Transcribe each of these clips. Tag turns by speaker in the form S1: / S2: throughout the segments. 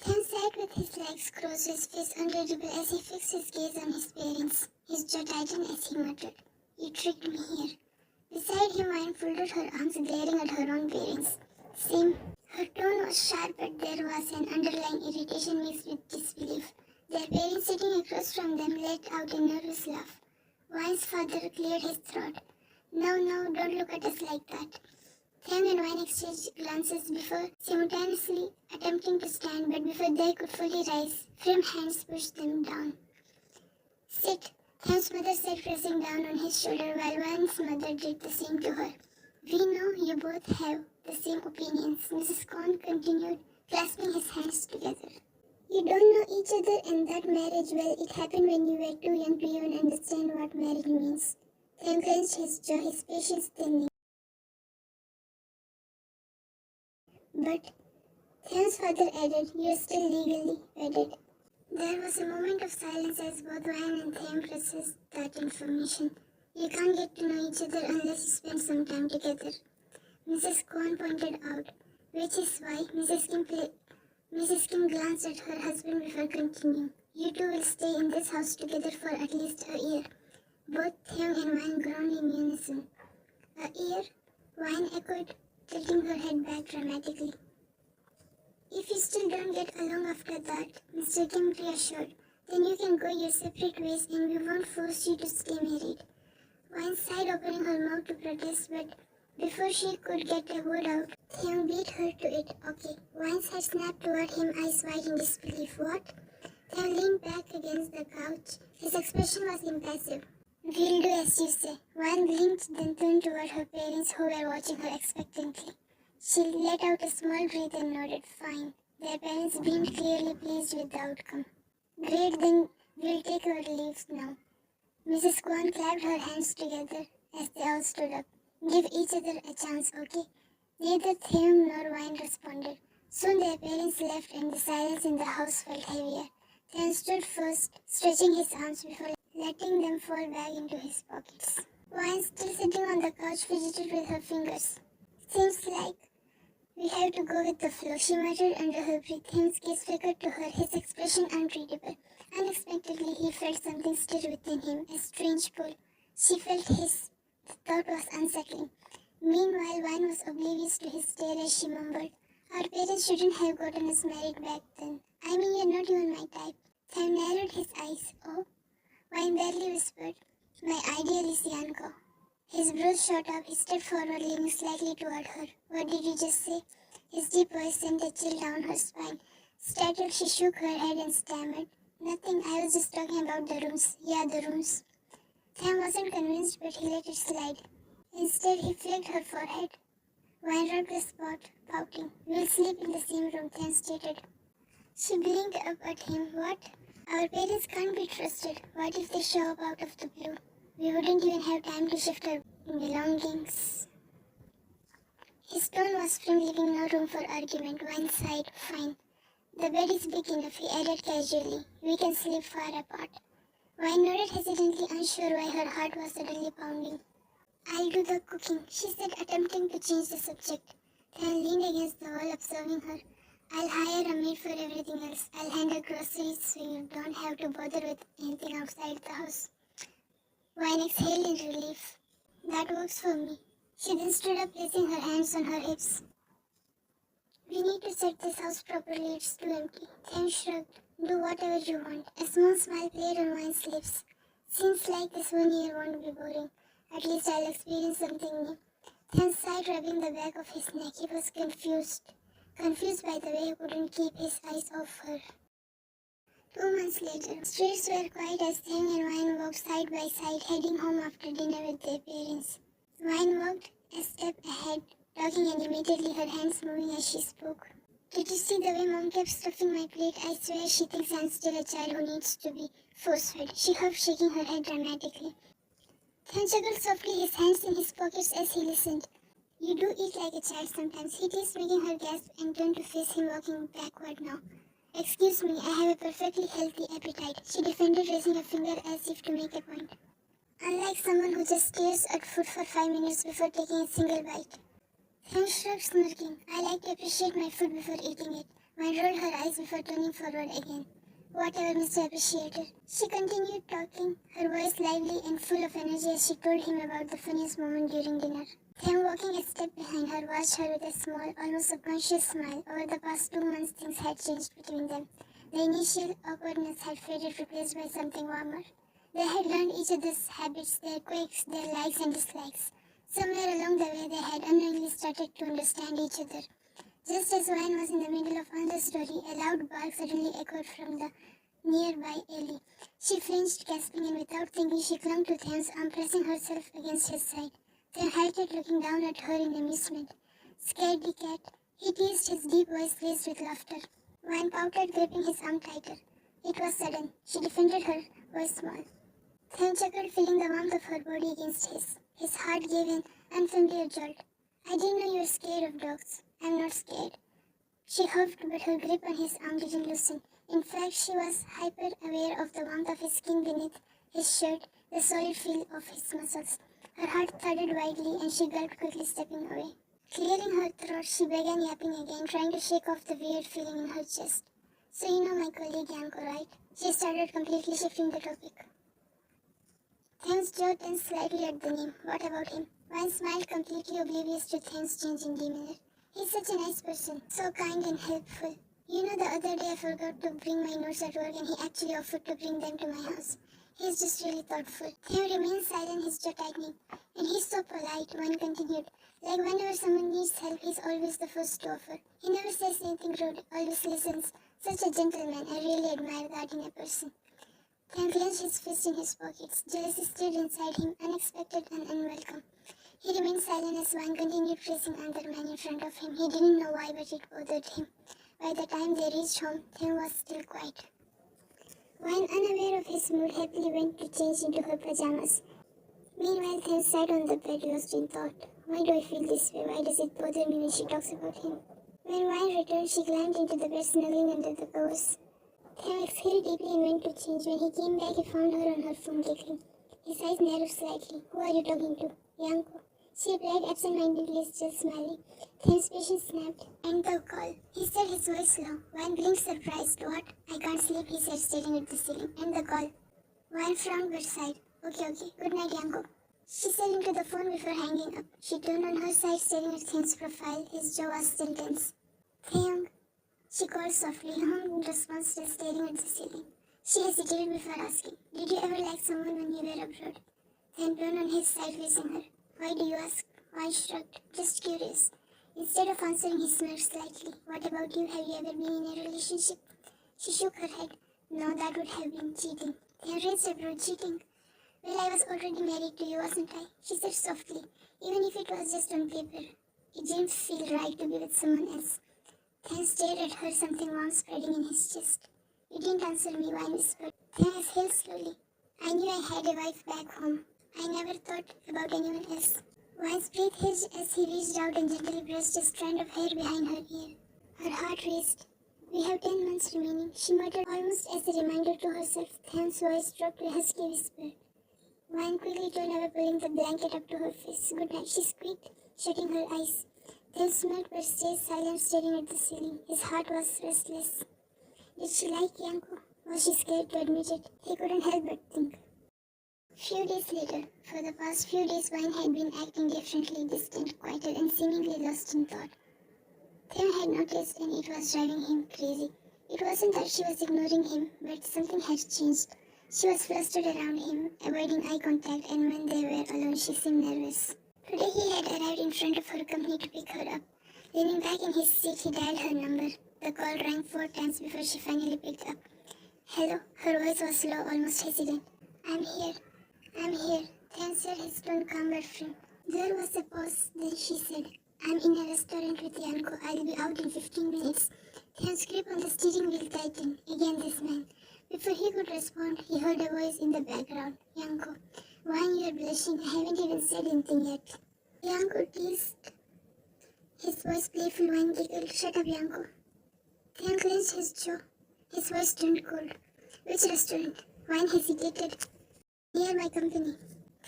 S1: Ken sat with his legs crossed, his face unreadable as he fixed his gaze on his parents. His jaw tightened as he muttered, "You tricked me here." Beside him, Wine folded her arms, glaring at her own parents. Same. Her tone was sharp, but there was an underlying irritation mixed with disbelief. Their parents sitting across from them let out a nervous laugh. Wine's father cleared his throat. "No, don't look at us like that." Ken and Wine exchanged glances before simultaneously attempting to stand, but before they could fully rise, firm hands pushed them down. "Sit," Ken's mother said, pressing down on his shoulder while Wine's mother did the same to her. "We know you both have the same opinions," Mrs. 𝐘𝐲 continued, clasping his hands together. "You don't know each other and that marriage well. It happened when you were too young to even understand what marriage means." Ken clenched his jaw, his patience thinning. "But," Ken's father added, "you're still legally wedded." There was a moment of silence as both Wine and Ken processed that information. "You can't get to know each other unless you spend some time together," Mrs. 𝐘𝐲 pointed out, which is why Mrs. Kim glanced at her husband before continuing. "You two will stay in this house together for at least a year." Both Ken and Wine groaned in unison. "A year?" Wine echoed, tilting her head back dramatically. "If you still don't get along after that," Mr. Kim reassured, "then you can go your separate ways and we won't force you to stay married." Wine sighed, opening her mouth to protest, but before she could get a word out, Ken beat her to it. "Okay." Wine's head snapped toward him, eyes wide in disbelief. "What?" Ken leaned back against the couch. His expression was impassive. "We'll do as you say." Wine blinked, then turned toward her parents, who were watching her expectantly. She let out a small breath and nodded. "Fine." Their parents beamed, clearly pleased with the outcome. "Great, then we'll take our leaves now." Mrs. 𝐘𝐲 clapped her hands together as they all stood up. "Give each other a chance, okay?" Neither Ken nor Wine responded. Soon their parents left and the silence in the house felt heavier. Ken stood first, stretching his arms before letting them fall back into his pockets. Wine, still sitting on the couch, fidgeted with her fingers. "Seems like we have to go with the flow," she muttered under her breath. Ken's gaze flickered to her, his expression unreadable. Unexpectedly, he felt something stir within him, a strange pull. She felt his. The thought was unsettling. Meanwhile, Wine was oblivious to his stare as she mumbled, "Our parents shouldn't have gotten us married back then. I mean, you're not even my type." Ken narrowed his eyes. "Oh?" Wine barely whispered, "My ideal is 𝐊𝐤𝐬𝐿." His brows shot up. He stepped forward, leaning slightly toward her. "What did you just say?" His deep voice sent a chill down her spine. Startled, she shook her head and stammered, "Nothing, I was just talking about the rooms." "Yeah, the rooms." Ken wasn't convinced, but he let it slide. Instead, he flicked her forehead. Wine rubbed the spot, pouting. "We'll sleep in the same room," Ken stated. She blinked up at him. "What?" "Our parents can't be trusted. What if they show up out of the blue? We wouldn't even have time to shift our belongings." His tone was firm, leaving no room for argument. Wine sighed. "Fine. The bed is big enough," he added casually. "We can sleep far apart." Wine nodded hesitantly, unsure why her heart was suddenly pounding. "I'll do the cooking," she said, attempting to change the subject. Ken leaned against the wall, observing her. "I'll hire a maid for everything else. I'll handle groceries so you don't have to bother with anything outside the house." Wine exhaled in relief. "That works for me." She then stood up, placing her hands on her hips. "We need to set this house properly. It's too empty." Ken shrugged. "Do whatever you want." A small smile played on Wine's lips. "Seems like this 1 year won't be boring. At least I'll experience something new." Ken sighed, rubbing the back of his neck. He was confused by the way he couldn't keep his eyes off her. 2 months later, the streets were quiet as Ken and Wine walked side by side, heading home after dinner with their parents. Wine walked a step ahead, talking animatedly, her hands moving as she spoke. "Did you see the way Mom kept stuffing my plate? I swear she thinks I'm still a child who needs to be force-fed." She huffed, shaking her head dramatically. Ken chuckled softly, his hands in his pockets as he listened. "You do eat like a child sometimes," he teased, making her gasp and turn to face him, walking backward now. "Excuse me, I have a perfectly healthy appetite," she defended, raising a finger as if to make a point. "Unlike someone who just stares at food for 5 minutes before taking a single bite." Ken shrugged, smirking. "I like to appreciate my food before eating it." Wang rolled her eyes before turning forward again. Whatever, Mr. Appreciator. She continued talking, her voice lively and full of energy as she told him about the funniest moment during dinner. Then, walking a step behind her, watched her with a small, almost subconscious smile. Over the past 2 months, things had changed between them. The initial awkwardness had faded, replaced by something warmer. They had learned each other's habits, their quirks, their likes and dislikes. Somewhere along the way, they had unknowingly started to understand each other. Just as Wayne was in the middle of another story, a loud bark suddenly echoed from the nearby alley. She flinched, gasping, and without thinking, she clung to Thane's arm, pressing herself against his side. Thane halted, looking down at her in amusement. Scaredy cat, he teased, his deep voice laced with laughter. Wayne pouted, gripping his arm tighter. It was sudden. She defended her, voice small. Thane chuckled, feeling the warmth of her body against his. His heart gave an unfamiliar jolt. I didn't know you were scared of dogs. I'm not scared. She huffed, but her grip on his arm didn't loosen. In fact, she was hyper-aware of the warmth of his skin beneath his shirt, the solid feel of his muscles. Her heart thudded wildly, and she gulped, quickly stepping away. Clearing her throat, she began yapping again, trying to shake off the weird feeling in her chest. So you know my colleague Yanko, right? She started, completely shifting the topic. Thane's jaw tensed slightly at the name. What about him? Wayne smiled, completely oblivious to Thane's changing demeanor. He's such a nice person, so kind and helpful. You know, the other day I forgot to bring my notes at work and he actually offered to bring them to my house. He's just really thoughtful. Thane remained silent, his jaw tightening. And he's so polite, Wayne continued. Like whenever someone needs help, he's always the first to offer. He never says anything rude, always listens. Such a gentleman, I really admire that in a person. Thane clenched his fist in his pockets. Jealousy stirred inside him, unexpected and unwelcome. He remained silent as Wayne continued pressing another man in front of him. He didn't know why, but it bothered him. By the time they reached home, Thane was still quiet. Wayne, unaware of his mood, happily went to change into her pajamas. Meanwhile, Thane sat on the bed, lost in thought. Why do I feel this way? Why does it bother me when she talks about him? When Wayne returned, she climbed into the bed, snuggling under the covers. Thane exhaled deeply and went to change. When he came back, he found her on her phone, giggling. His eyes narrowed slightly. Who are you talking to? Yanko. She replied absent-mindedly, still smiling. Thane's patience snapped. End the call. He said, his voice low. Wayne blinked, surprised. What? I can't sleep, he said, staring at the ceiling. End the call. Wayne frowned but sighed. Okay. Good night, Yanko. She said into the phone before hanging up. She turned on her side, staring at Thane's profile. His jaw was still tense. Thane, she called softly, in response, still staring at the ceiling. She hesitated before asking, did you ever like someone when you were abroad? Thane turned on his side, facing her. Why do you ask? Wayne shrugged. Just curious. Instead of answering, he smirked slightly. What about you? Have you ever been in a relationship? She shook her head. No, that would have been cheating. Thane raised a brow. Cheating? Well, I was already married to you, wasn't I? She said softly. Even if it was just on paper. It didn't feel right to be with someone else. Thane stared at her, something warm spreading in his chest. You didn't answer me, Wayne whispered. Thane exhaled slowly. I knew I had a wife back home. I never thought about anyone else. Wayne's breath hissed as he reached out and gently brushed a strand of hair behind her ear. Her heart raced. We have 10 months remaining, she muttered almost as a reminder to herself. Thane's voice dropped to a husky whisper. Wayne quickly turned away, pulling the blanket up to her face. Good night, she squeaked, shutting her eyes. Thane smiled but stayed silent, staring at the ceiling. His heart was restless. Did she like Yanko? Was she scared to admit it? He couldn't help but think. Few days later, for the past few days, Wayne had been acting differently, distant, quieter, and seemingly lost in thought. Thane had noticed, and it was driving him crazy. It wasn't that she was ignoring him, but something had changed. She was flustered around him, avoiding eye contact, and when they were alone, she seemed nervous. Today he had arrived in front of her company to pick her up. Leaning back in his seat, he dialed her number. The call rang 4 times before she finally picked up. Hello, her voice was low, almost hesitant. I'm here. Thane said, his tone calm but firm. There was a pause, then she said, I'm in a restaurant with Yanko. I'll be out in 15 minutes. Thane's grip on the steering wheel tightened. Again this man. Before he could respond, he heard a voice in the background. Yanko. Wayne, you're blushing. I haven't even said anything yet. Yanko teased. His voice playful. Wayne giggled. Shut up, Yanko. Thane clenched his jaw. His voice turned cold. Which restaurant? Wayne hesitated. Near my company.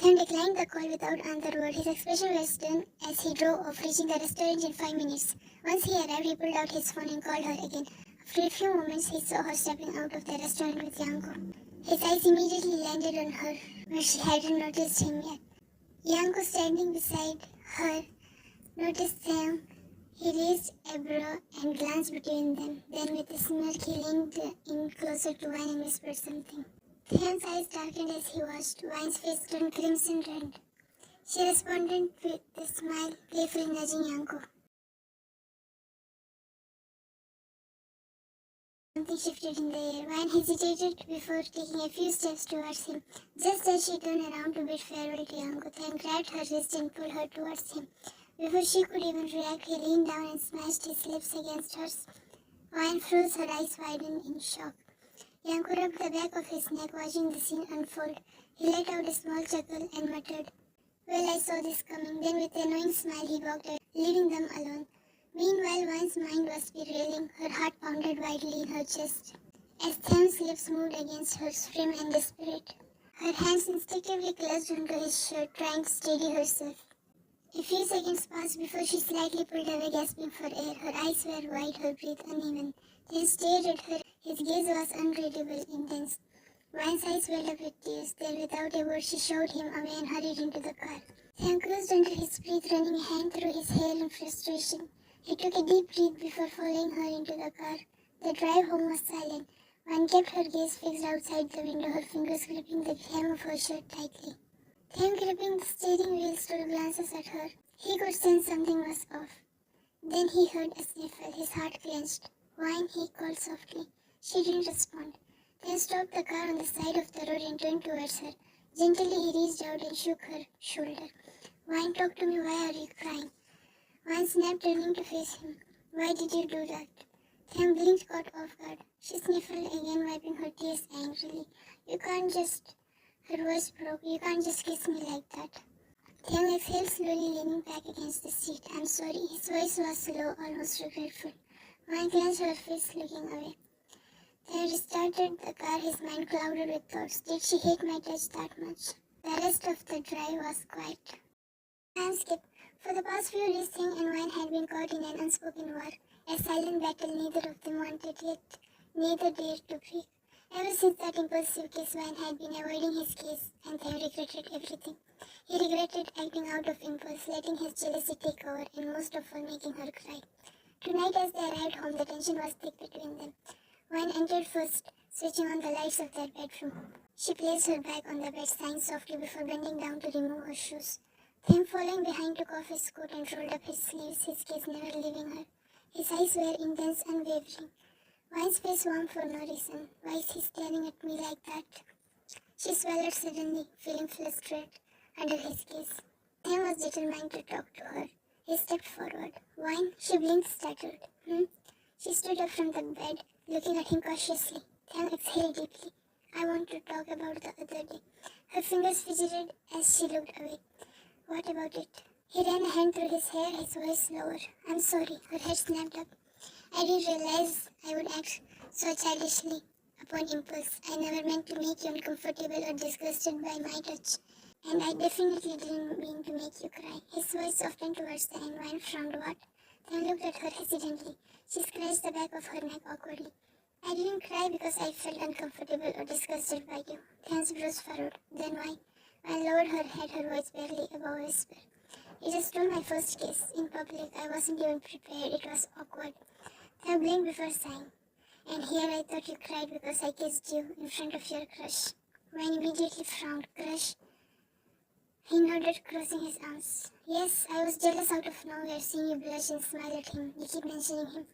S1: Theon declined the call without another word. His expression was stern as he drove off, reaching the restaurant in 5 minutes. Once he arrived, he pulled out his phone and called her again. After a few moments, he saw her stepping out of the restaurant with 𝐿𝐻𝐻𝐿𝐻𝐻. His eyes immediately landed on her, where she hadn't noticed him yet. 𝐿𝐻𝐻𝐻, standing beside her, noticed Theon. He raised a brow and glanced between them. Then, with a smirk, he leaned in closer to Wine and whispered something. Theon's eyes darkened as he watched. Wine's face turned crimson red. She responded with a smile, playfully nudging 𝐿𝐻𝐻𝐻. Something shifted in the air. Wine hesitated before taking a few steps towards him. Just as she turned around to bid farewell to 𝐿𝐻𝐻𝐻, Theon grabbed her wrist and pulled her towards him. Before she could even react, he leaned down and smashed his lips against hers. Wine froze, her eyes widened in shock. 𝐿𝐻𝐻𝐻 rubbed the back of his neck, watching the scene unfold. He let out a small chuckle and muttered, "Well, I saw this coming." Then, with a knowing smile, he walked away, leaving them alone. Meanwhile, Wine's mind was spiraling. Her heart pounded wildly in her chest as Theon's lips moved against hers, firm and desperate. Her hands instinctively clutched onto his shirt, trying to steady herself. A few seconds passed before she slightly pulled away, gasping for air. Her eyes were wide, her breath uneven. Theon stared at her. His gaze was unreadable, intense. Wine's eyes welled up with tears. Then, without a word, she shoved him away and hurried into the car. Theon crouched under his breath, running a hand through his hair in frustration. He took a deep breath before following her into the car. The drive home was silent. Wine kept her gaze fixed outside the window, her fingers gripping the hem of her shirt tightly. Theon, gripping the steering wheel, stole glances at her. He could sense something was off. Then he heard a sniffle. His heart clenched. "Wine," he called softly. She didn't respond. Theon stopped the car on the side of the road and turned towards her. Gently, he reached out and shook her shoulder. "Wine, talk to me. Why are you crying?" Wine snapped, turning to face him. "Why did you do that?" Theon blinked, caught off guard. She sniffled again, wiping her tears angrily. "You can't just..." Her voice broke. "You can't just kiss me like that." Theon exhaled slowly, leaning back against the seat. "I'm sorry." His voice was low, almost regretful. Wine clenched her fist, looking away. Theon restarted the car, his mind clouded with thoughts. Did she hate my touch that much? The rest of the drive was quiet. Landscape. For the past few days, Theon and Wine had been caught in an unspoken war, a silent battle neither of them wanted, yet neither dared to break. Ever since that impulsive kiss, Wine had been avoiding his gaze, and Theon regretted everything. He regretted acting out of impulse, letting his jealousy take over, and most of all, making her cry. Tonight, as they arrived home, the tension was thick between them. Wine entered first, switching on the lights of their bedroom. She placed her bag on the bed, sighing softly before bending down to remove her shoes. Theon, following behind, took off his coat and rolled up his sleeves, his gaze never leaving her. His eyes were intense, unwavering. Wine's face warmed for no reason. "Why is he staring at me like that?" She swallowed suddenly, feeling flustered under his gaze. Theon was determined to talk to her. He stepped forward. "Wine?" She blinked, startled. She stood up from the bed, looking at him cautiously. Theon exhaled deeply. "I want to talk about the other day." Her fingers fidgeted as she looked away. "What about it?" He ran a hand through his hair, his voice lower. "I'm sorry." Her head snapped up. "I didn't realize I would act so childishly upon impulse. I never meant to make you uncomfortable or disgusted by my touch. And I definitely didn't mean to make you cry." His voice softened towards the end. Wine frowned. "What?" Then looked at her hesitantly. She scratched the back of her neck awkwardly. "I didn't cry because I felt uncomfortable or disgusted by you." Theon's brows furrowed. "Then why?" Wine lowered her head, her voice barely above a whisper. "You just stole my first kiss. In public. I wasn't even prepared. It was awkward." Theon blinked before sighing. "And here I thought you cried because I kissed you in front of your crush." Wine immediately frowned. "Crush?" He nodded, crossing his arms. "Yes, I was jealous out of nowhere, seeing you blush and smile at him. You keep mentioning him."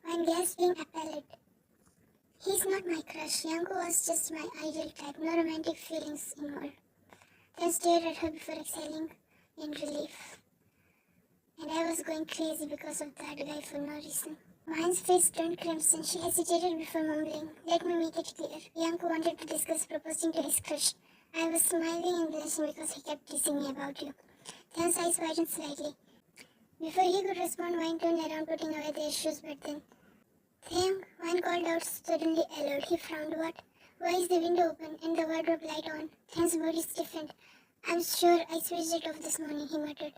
S1: Wine gasped, being appalled. "He's not my crush. 𝐿𝐻𝐻𝐻 was just my ideal type. No romantic feelings involved." Then stared at her before exhaling in relief. "And I was going crazy because of that guy for no reason." Wine's face turned crimson. She hesitated before mumbling, "Let me make it clear. 𝐿𝐻𝐻𝐻 wanted to discuss proposing to his crush. I was smiling and blushing because he kept teasing me about you." Theon's eyes widened slightly. Before he could respond, Wine turned around, putting away their shoes, but then... "Theon," Wine called out, suddenly aloud. He frowned. "What?" "Why is the window open and the wardrobe light on?" Theon's body stiffened. I'm sure I switched it off this morning, he muttered.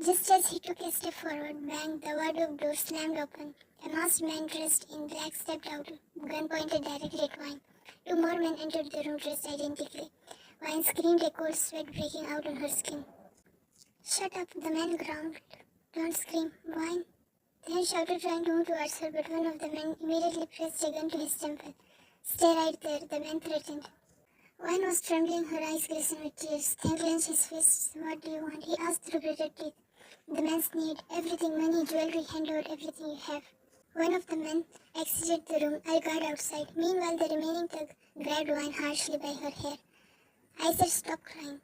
S1: Just as he took a step forward, bang, the wardrobe door slammed open. A masked man dressed in black stepped out, gun pointed directly at Vine. Two more men entered the room dressed identically. Vine screamed, a cold sweat breaking out on her skin. Shut up, the man growled. Don't scream, Vine. Then shouted, trying to move towards her, but one of the men immediately pressed a gun to his temple. Stay right there, the man threatened. Vine was trembling, her eyes glistened with tears. Then clenched his fists. What do you want? He asked through gritted teeth. The man sneered. Everything, money, jewelry, hand over everything you have. One of the men exited the room. I'll guard outside. Meanwhile, the remaining thug grabbed Vine harshly by her hair. I said stop crying,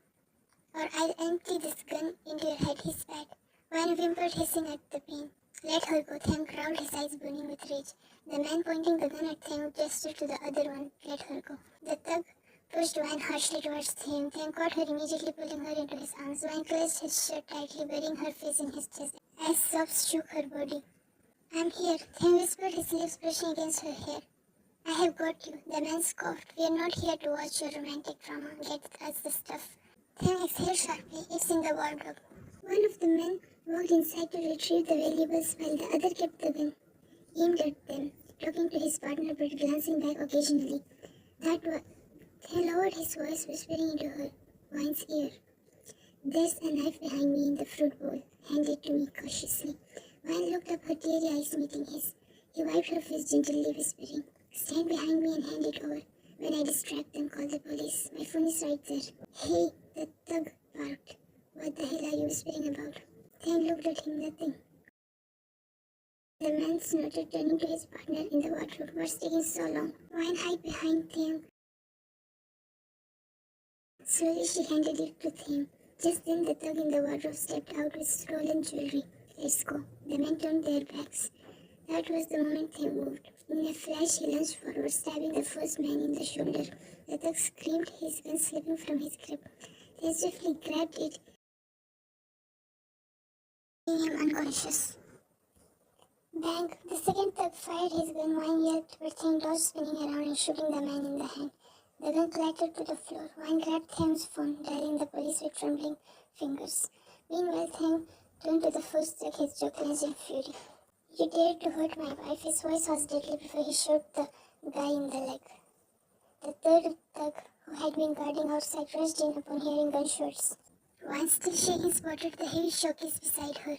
S1: or I'll empty this gun into your head, he spat. Vine whimpered, hissing at the pain. Let her go, Tham growled, his eyes burning with rage. The man pointing the gun at Tham gestured to the other one. Let her go. The thug pushed Vine harshly towards Tham. Tham caught her, immediately pulling her into his arms. Vine clenched his shirt tightly, burying her face in his chest as sobs shook her body. I'm here, Tham whispered, his lips brushing against her hair. I have got you, the man scoffed. We are not here to watch your romantic drama. Get us the stuff. Tham exhaled sharply. It's in the wardrobe. One of the men walked inside to retrieve the valuables while the other kept the gun aimed at them, talking to his partner but glancing back occasionally. Tham lowered his voice, whispering into her Vine's ear. There's a knife behind me in the fruit bowl. Hand it to me cautiously. Vine looked up, her teary eyes meeting his. He wiped her face gently, whispering, Stand behind me and hand it over. When I distract them, call the police. My phone is right there. Hey, the thug barked. What the hell are you whispering about? Tham looked at him, nothing. The man snorted, turning to his partner in the wardrobe. What's taking so long? Vine hid behind Tham. Slowly she handed it to Tham. Just then the thug in the wardrobe stepped out with stolen jewelry. Let's go. The men turned their backs. That was the moment Tham moved. In a flash he lunged forward, stabbing the first man in the shoulder. The thug screamed, his gun slipping from his grip. They swiftly grabbed it, leaving him unconscious. Bang! The second thug fired his gun. Vine yelped, but Tham dodged, spinning around and shooting the man in the hand. The gun clattered to the floor. Vine grabbed Tham's phone, dialing the police with trembling fingers. Meanwhile, Tham turned to the first thug, his jaw clenched in fury. You dared to hurt my wife. His voice was deadly before he shot the guy in the leg. The third thug, who had been guarding outside, rushed in upon hearing gunshots. Vine, still shaking, spotted the heavy showcase beside her.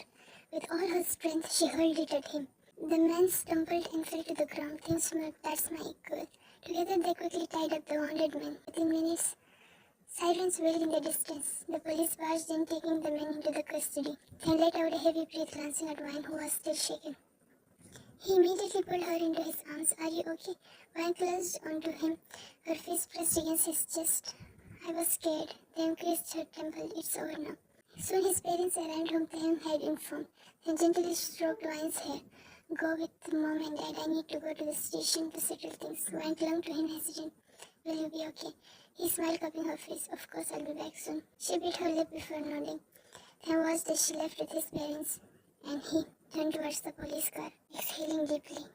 S1: With all her strength, she hurled it at him. The man stumbled and fell to the ground. Tham smirked, that's my girl. Together they quickly tied up the wounded man. Within minutes, sirens wailed in the distance. The police barged in, taking the men into the custody. Tham let out a heavy breath, glancing at Vine, who was still shaken. He immediately pulled her into his arms. Are you okay? Vine clutched onto him, her face pressed against his chest. I was scared. Tham kissed her temple. It's over now. Soon his parents arrived, whom Tham had informed. Tham gently stroked Vine's hair. Go with Mom and Dad. I need to go to the station to settle things. Vine clung to him, hesitant. Will you be okay? He smiled, cupping her face. Of course, I'll be back soon. She bit her lip before nodding. Tham watched as she left with his parents, and he turned towards the police car, exhaling deeply.